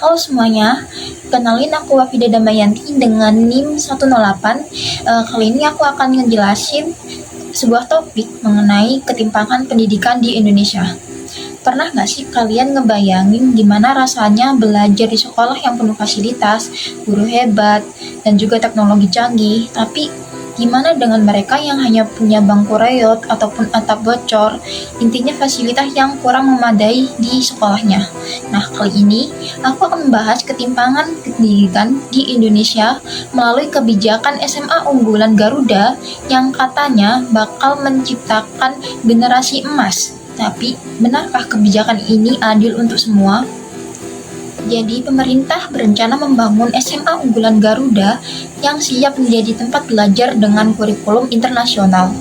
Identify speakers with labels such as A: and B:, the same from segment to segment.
A: Halo semuanya, kenalin aku Wafida Damayanti dengan NIM 108. Kali ini aku akan ngejelasin sebuah topik mengenai ketimpangan pendidikan di Indonesia. Pernah nggak sih kalian ngebayangin gimana rasanya belajar di sekolah yang penuh fasilitas, guru hebat, dan juga teknologi canggih, tapi gimana dengan mereka yang hanya punya bangku reot ataupun atap bocor, intinya fasilitas yang kurang memadai di sekolahnya. Nah, kali ini aku akan membahas ketimpangan pendidikan di Indonesia melalui kebijakan SMA unggulan Garuda yang katanya bakal menciptakan generasi emas. Tapi, benarkah kebijakan ini adil untuk semua? Jadi, pemerintah berencana membangun SMA unggulan Garuda yang siap menjadi tempat belajar dengan kurikulum internasional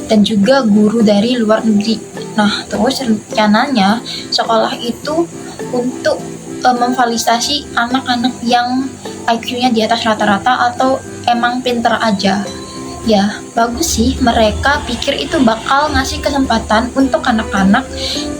A: dan juga guru dari luar negeri. Nah, terus rencananya sekolah itu untuk memfasilitasi anak-anak yang IQ-nya di atas rata-rata atau emang pinter aja. Ya, bagus sih mereka pikir itu bakal ngasih kesempatan untuk anak-anak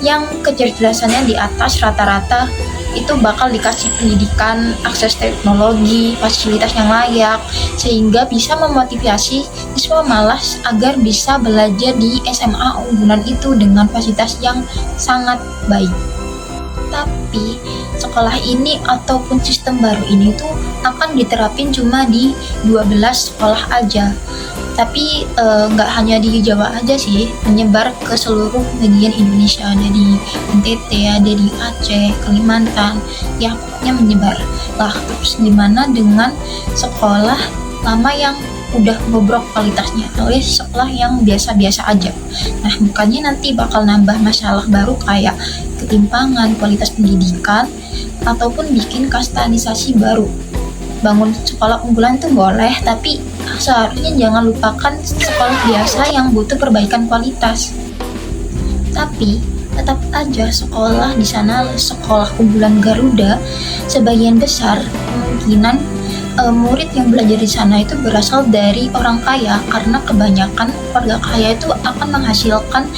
A: yang kecerdasannya di atas rata-rata itu bakal dikasih pendidikan, akses teknologi, fasilitas yang layak, sehingga bisa memotivasi siswa malas agar bisa belajar di SMA unggulan itu dengan fasilitas yang sangat baik. Tapi sekolah ini ataupun sistem baru ini tuh akan diterapin cuma di 12 sekolah aja. Tapi nggak hanya di Jawa aja sih, menyebar ke seluruh bagian Indonesia. Ada di NTT, ada di Aceh, Kalimantan, ya pokoknya menyebar. Lah, terus gimana dengan sekolah lama yang udah bobrok kualitasnya, alias sekolah yang biasa-biasa aja? Nah, bukannya nanti bakal nambah masalah baru kayak ketimpangan kualitas pendidikan ataupun bikin kastanisasi baru. Bangun sekolah unggulan itu boleh, tapi seharusnya jangan lupakan sekolah biasa yang butuh perbaikan kualitas. Tapi tetap aja sekolah di sana, sekolah unggulan Garuda, sebagian besar kemungkinan murid yang belajar di sana itu berasal dari orang kaya, karena kebanyakan keluarga kaya itu akan menghasilkan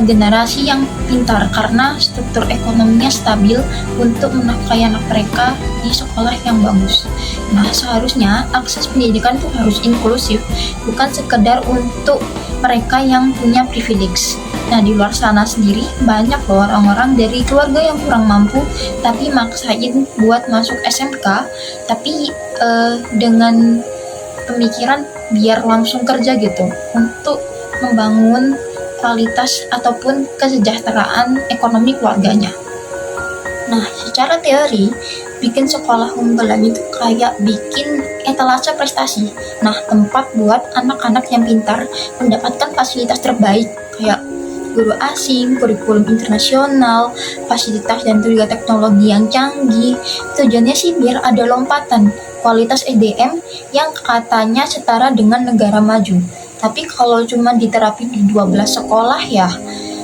A: generasi yang pintar karena struktur ekonominya stabil untuk menafkahi anak mereka di sekolah yang bagus. Nah, seharusnya akses pendidikan itu harus inklusif, bukan sekedar untuk mereka yang punya privilege. Nah, di luar sana sendiri banyak loh orang-orang dari keluarga yang kurang mampu tapi maksain buat masuk SMK, tapi dengan pemikiran biar langsung kerja gitu untuk membangun kualitas ataupun kesejahteraan ekonomi keluarganya. Nah, secara teori, bikin sekolah unggulan itu kayak bikin etalase prestasi. Nah, tempat buat anak-anak yang pintar mendapatkan fasilitas terbaik kayak guru asing, kurikulum internasional, fasilitas dan juga teknologi yang canggih. Tujuannya sih biar ada lompatan kualitas EDM yang katanya setara dengan negara maju. Tapi kalau cuma diterapin di 12 sekolah ya,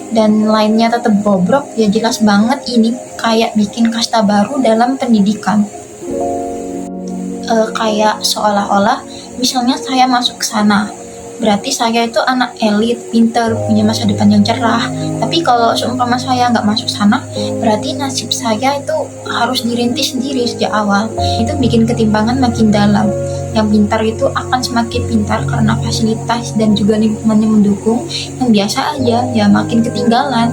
A: dan lainnya tetap bobrok, ya jelas banget ini kayak bikin kasta baru dalam pendidikan. Kayak seolah-olah misalnya saya masuk ke sana, berarti saya itu anak elit, pintar, punya masa depan yang cerah. Tapi kalau seumpama saya nggak masuk sana, berarti nasib saya itu harus dirintis sendiri sejak awal. Itu bikin ketimpangan makin dalam. Yang pintar itu akan semakin pintar karena fasilitas dan juga lingkungannya mendukung. Yang biasa aja ya makin ketinggalan.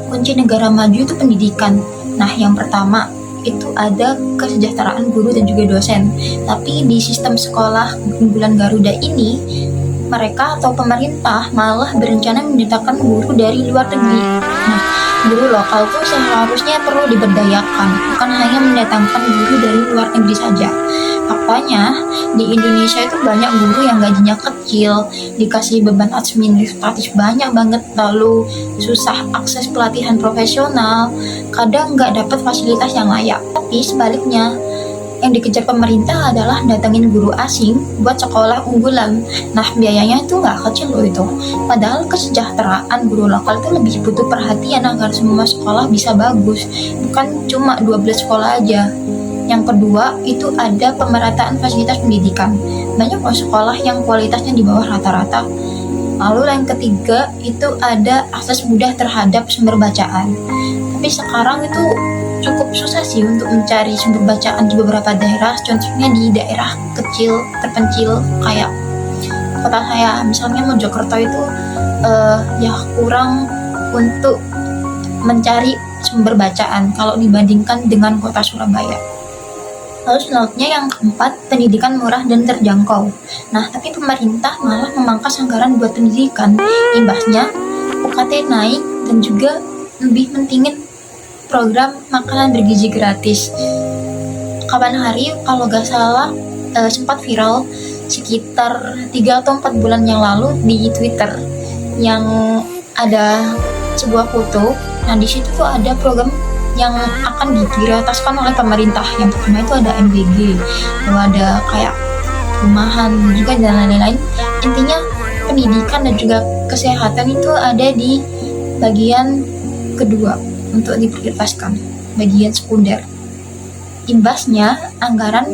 A: Kunci negara maju itu pendidikan. Nah, yang pertama itu ada kesejahteraan guru dan juga dosen. Tapi di sistem sekolah unggulan Garuda ini, mereka atau pemerintah malah berencana mendatangkan guru dari luar negeri. Nah, guru lokal tuh seharusnya perlu diberdayakan, bukan hanya mendatangkan guru dari luar negeri saja. Faktanya, di Indonesia itu banyak guru yang gajinya kecil, dikasih beban administratif banyak banget, lalu susah akses pelatihan profesional, kadang nggak dapat fasilitas yang layak. Tapi sebaliknya, yang dikejar pemerintah adalah datangin guru asing buat sekolah unggulan. Nah, biayanya itu nggak kecil loh itu. Padahal kesejahteraan guru lokal itu lebih butuh perhatian agar semua sekolah bisa bagus, bukan cuma 12 sekolah aja. Yang kedua, itu ada pemerataan fasilitas pendidikan. Banyak loh sekolah yang kualitasnya di bawah rata-rata. Lalu yang ketiga, itu ada akses mudah terhadap sumber bacaan. Tapi sekarang itu cukup susah sih untuk mencari sumber bacaan di beberapa daerah, contohnya di daerah kecil terpencil kayak kota saya, misalnya Mojokerto itu ya kurang untuk mencari sumber bacaan kalau dibandingkan dengan kota Surabaya. Lalu selanjutnya yang keempat, pendidikan murah dan terjangkau. Nah, tapi pemerintah malah memangkas anggaran buat pendidikan. Imbasnya, UKT naik dan juga lebih mentingin program makanan bergizi gratis. Kapan hari, kalau gak salah, sempat viral sekitar 3 atau 4 bulan yang lalu di Twitter yang ada sebuah foto. Nah, di situ tuh ada program yang akan diprioritaskan oleh pemerintah. Yang pertama itu ada MBG, lalu ada kayak rumahan juga dan lain-lain. Intinya pendidikan dan juga kesehatan itu ada di bagian kedua untuk diprioritaskan, bagian sekunder. Imbasnya anggaran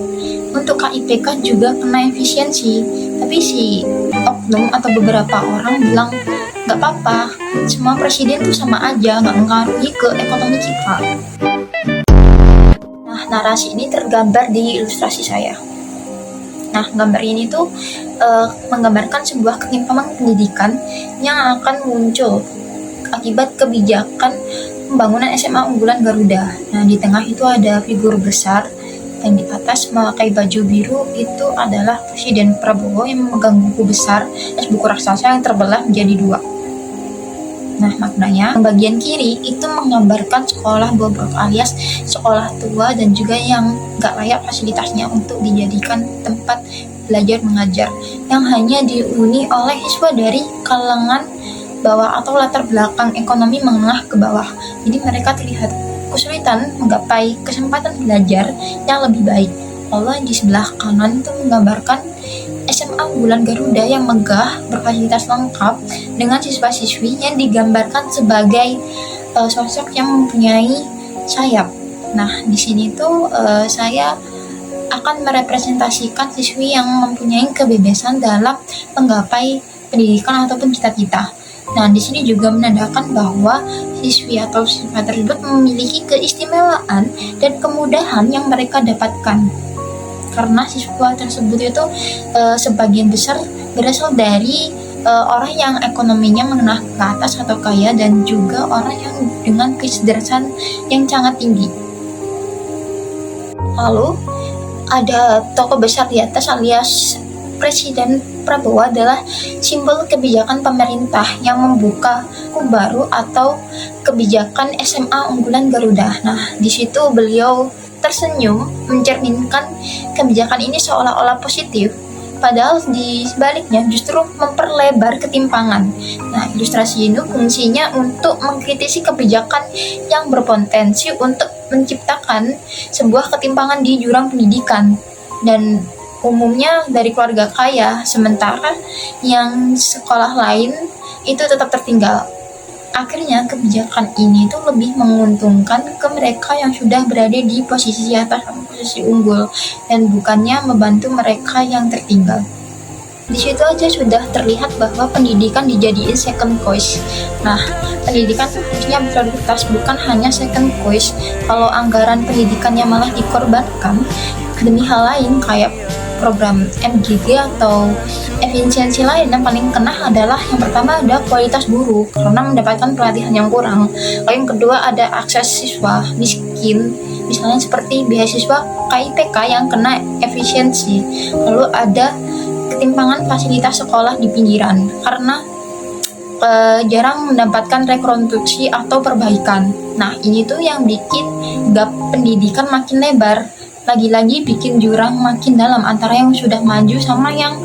A: untuk KIPK juga kena efisiensi, tapi si oknum atau beberapa orang bilang nggak apa-apa, semua presiden tuh sama aja, nggak mengaruhi ke ekonomi kita. Nah, narasi ini tergambar di ilustrasi saya. Nah, gambar ini tuh menggambarkan sebuah ketimpangan pendidikan yang akan muncul akibat kebijakan pembangunan SMA unggulan Garuda. Nah, di tengah itu ada figur besar dan di atas memakai baju biru itu adalah Presiden Prabowo yang memegang buku besar dan buku raksasa yang terbelah menjadi 2. Nah, maknanya bagian kiri itu menggambarkan sekolah bobrok alias sekolah tua dan juga yang gak layak fasilitasnya untuk dijadikan tempat belajar mengajar, yang hanya dihuni oleh siswa dari kalangan bawah atau latar belakang ekonomi menengah ke bawah. Jadi mereka terlihat kesulitan menggapai kesempatan belajar yang lebih baik. Lalu di sebelah kanan itu menggambarkan SMA unggulan Garuda yang megah, berfasilitas lengkap dengan siswa-siswi yang digambarkan sebagai sosok yang mempunyai sayap. Nah, di sini tuh saya akan merepresentasikan siswi yang mempunyai kebebasan dalam menggapai pendidikan ataupun cita-cita. Nah, di sini juga menandakan bahwa siswi atau siswa tersebut memiliki keistimewaan dan kemudahan yang mereka dapatkan. Karena siswa tersebut itu sebagian besar berasal dari orang yang ekonominya menengah ke atas atau kaya dan juga orang yang dengan kecerdasan yang sangat tinggi. Lalu ada tokoh besar di atas alias Presiden Prabowo adalah simbol kebijakan pemerintah yang membuka buku baru atau kebijakan SMA unggulan Garuda. Nah, di situ beliau tersenyum mencerminkan kebijakan ini seolah-olah positif, padahal di sebaliknya justru memperlebar ketimpangan. Nah, ilustrasi ini fungsinya untuk mengkritisi kebijakan yang berpotensi untuk menciptakan sebuah ketimpangan di jurang pendidikan dan umumnya dari keluarga kaya, sementara yang sekolah lain itu tetap tertinggal. Akhirnya kebijakan ini tuh lebih menguntungkan ke mereka yang sudah berada di posisi atas atau posisi unggul dan bukannya membantu mereka yang tertinggal. Di situ aja sudah terlihat bahwa pendidikan dijadiin second choice. Nah, pendidikan tuh harusnya prioritas, bukan hanya second choice. Kalau anggaran pendidikannya malah dikorbankan demi hal lain kayak program MGG atau efisiensi lain, yang paling kena adalah yang pertama ada kualitas guru karena mendapatkan pelatihan yang kurang. Lalu yang kedua ada akses siswa miskin, misalnya seperti beasiswa KIPK yang kena efisiensi. Lalu ada ketimpangan fasilitas sekolah di pinggiran karena jarang mendapatkan rekonstruksi atau perbaikan. Nah, ini tuh yang bikin gap pendidikan makin lebar. Lagi-lagi bikin jurang makin dalam antara yang sudah maju sama yang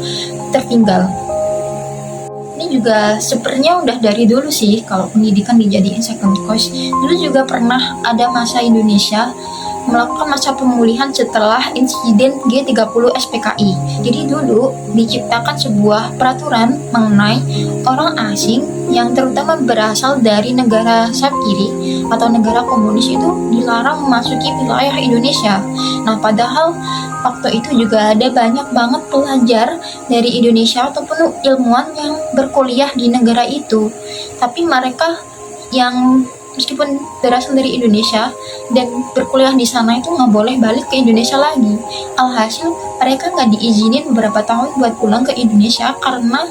A: tertinggal. Ini juga sebenarnya udah dari dulu sih kalau pendidikan dijadiin second choice. Dulu juga pernah ada masa Indonesia melakukan masa pemulihan setelah insiden G30 SPKI. Jadi dulu diciptakan sebuah peraturan mengenai orang asing yang terutama berasal dari negara sayap kiri atau negara komunis itu dilarang memasuki wilayah Indonesia. Nah, padahal waktu itu juga ada banyak banget pelajar dari Indonesia ataupun ilmuwan yang berkuliah di negara itu. Tapi mereka yang meskipun berasal dari Indonesia dan berkuliah di sana itu nggak boleh balik ke Indonesia lagi. Alhasil mereka nggak diizinin beberapa tahun buat pulang ke Indonesia karena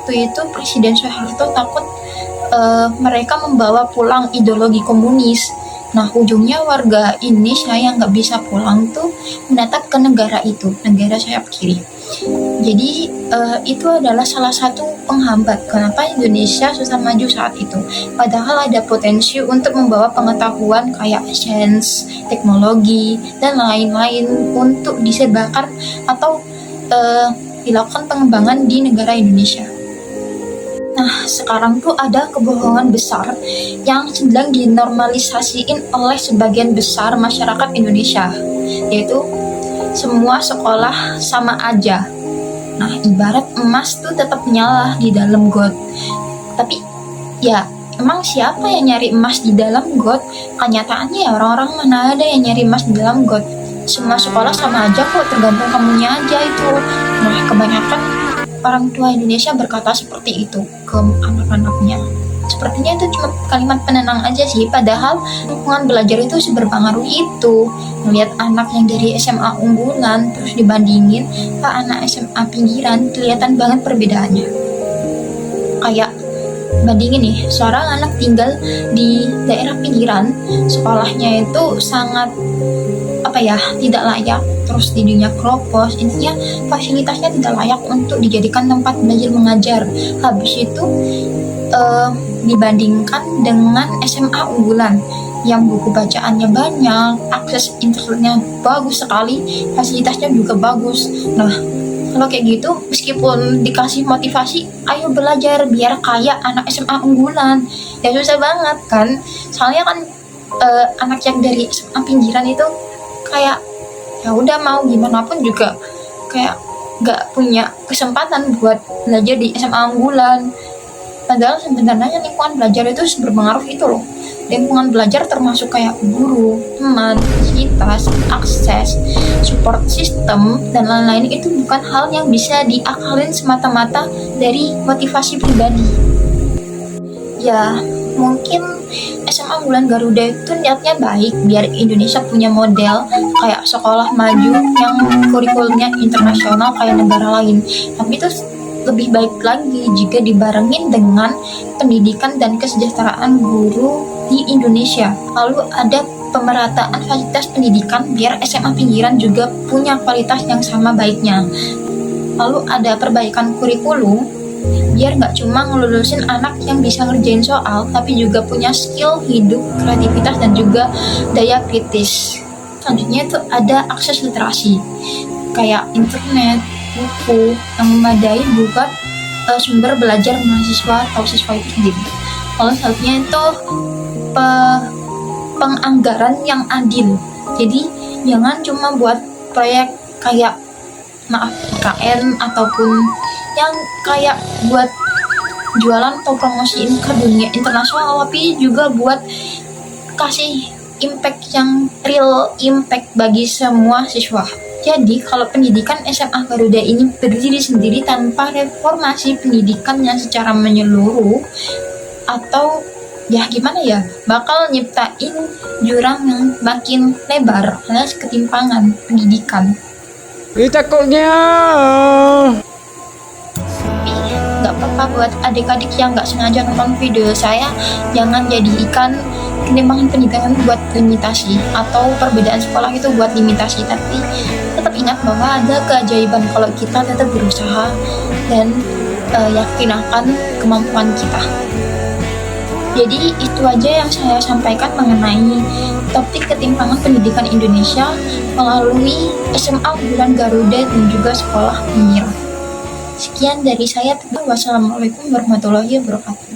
A: waktu itu Presiden Soeharto takut mereka membawa pulang ideologi komunis. Nah, ujungnya warga Indonesia yang nggak bisa pulang tuh menetap ke negara itu, negara sayap kiri. Jadi itu adalah salah satu penghambat kenapa Indonesia susah maju saat itu. Padahal ada potensi untuk membawa pengetahuan kayak sains, teknologi, dan lain-lain untuk disebarkan atau dilakukan pengembangan di negara Indonesia. Nah, sekarang tuh ada kebohongan besar yang sedang dinormalisasiin oleh sebagian besar masyarakat Indonesia, yaitu semua sekolah sama aja. Nah, ibarat emas tuh tetap nyala di dalam got. Tapi, ya, emang siapa yang nyari emas di dalam got? Kenyataannya ya orang-orang mana ada yang nyari emas di dalam got. Semua sekolah sama aja kok, tergantung kamunya aja itu. Nah, kebanyakan orang tua Indonesia berkata seperti itu ke anak-anaknya. Sepertinya itu cuma kalimat penenang aja sih, padahal lingkungan belajar itu seberpengaruh itu. Melihat anak yang dari SMA unggulan terus dibandingin ke anak SMA pinggiran, kelihatan banget perbedaannya. Kayak bandingin nih, seorang anak tinggal di daerah pinggiran, sekolahnya itu sangat tidak layak, terus dindingnya keropos, intinya fasilitasnya tidak layak untuk dijadikan tempat belajar mengajar. Habis itu dibandingkan dengan SMA unggulan yang buku bacaannya banyak, akses internetnya bagus sekali, fasilitasnya juga bagus. Nah, kalau kayak gitu, meskipun dikasih motivasi, ayo belajar biar kayak anak SMA unggulan, ya susah banget kan. Soalnya kan anak yang dari SMA pinggiran itu kayak ya udah mau gimana pun juga kayak nggak punya kesempatan buat belajar di SMA unggulan. Padahal sebenarnya lingkungan belajar itu berpengaruh itu loh. Lingkungan belajar termasuk kayak guru, teman, fasilitas, akses, support system, dan lain-lain itu bukan hal yang bisa diakalin semata-mata dari motivasi pribadi. Ya, mungkin SMA Unggulan Garuda itu niatnya baik biar Indonesia punya model kayak sekolah maju yang kurikulumnya internasional kayak negara lain. Tapi itu lebih baik lagi jika dibarengin dengan pendidikan dan kesejahteraan guru di Indonesia. Lalu ada pemerataan fasilitas pendidikan biar SMA pinggiran juga punya kualitas yang sama baiknya. Lalu ada perbaikan kurikulum biar nggak cuma ngelulusin anak yang bisa ngerjain soal, tapi juga punya skill hidup, kreativitas, dan juga daya kritis. Selanjutnya itu ada akses literasi, kayak internet, buku yang memadai buat sumber belajar mahasiswa atau siswa itu sendiri. Lalu selanjutnya itu penganggaran yang adil. Jadi jangan cuma buat proyek kayak IKN ataupun yang kayak buat jualan atau promosiin ke dunia internasional, tapi juga buat kasih impact yang real, impact bagi semua siswa. Jadi kalau pendidikan SMA Garuda ini berdiri sendiri tanpa reformasi pendidikannya secara menyeluruh, atau ya gimana ya, bakal nyiptain jurang yang makin lebar alias ketimpangan pendidikan.
B: Takutnya
A: Gak apa-apa buat adik-adik yang gak sengaja nonton video saya, jangan jadikan ketimpangan pendidikan buat limitasi atau perbedaan sekolah itu buat limitasi, tapi tetap ingat bahwa ada keajaiban kalau kita tetap berusaha dan yakin akan kemampuan kita. Jadi itu aja yang saya sampaikan mengenai topik ketimpangan pendidikan Indonesia melalui SMA Unggulan Garuda dan juga sekolah pinggiran. Sekian dari saya. Wassalamualaikum warahmatullahi wabarakatuh.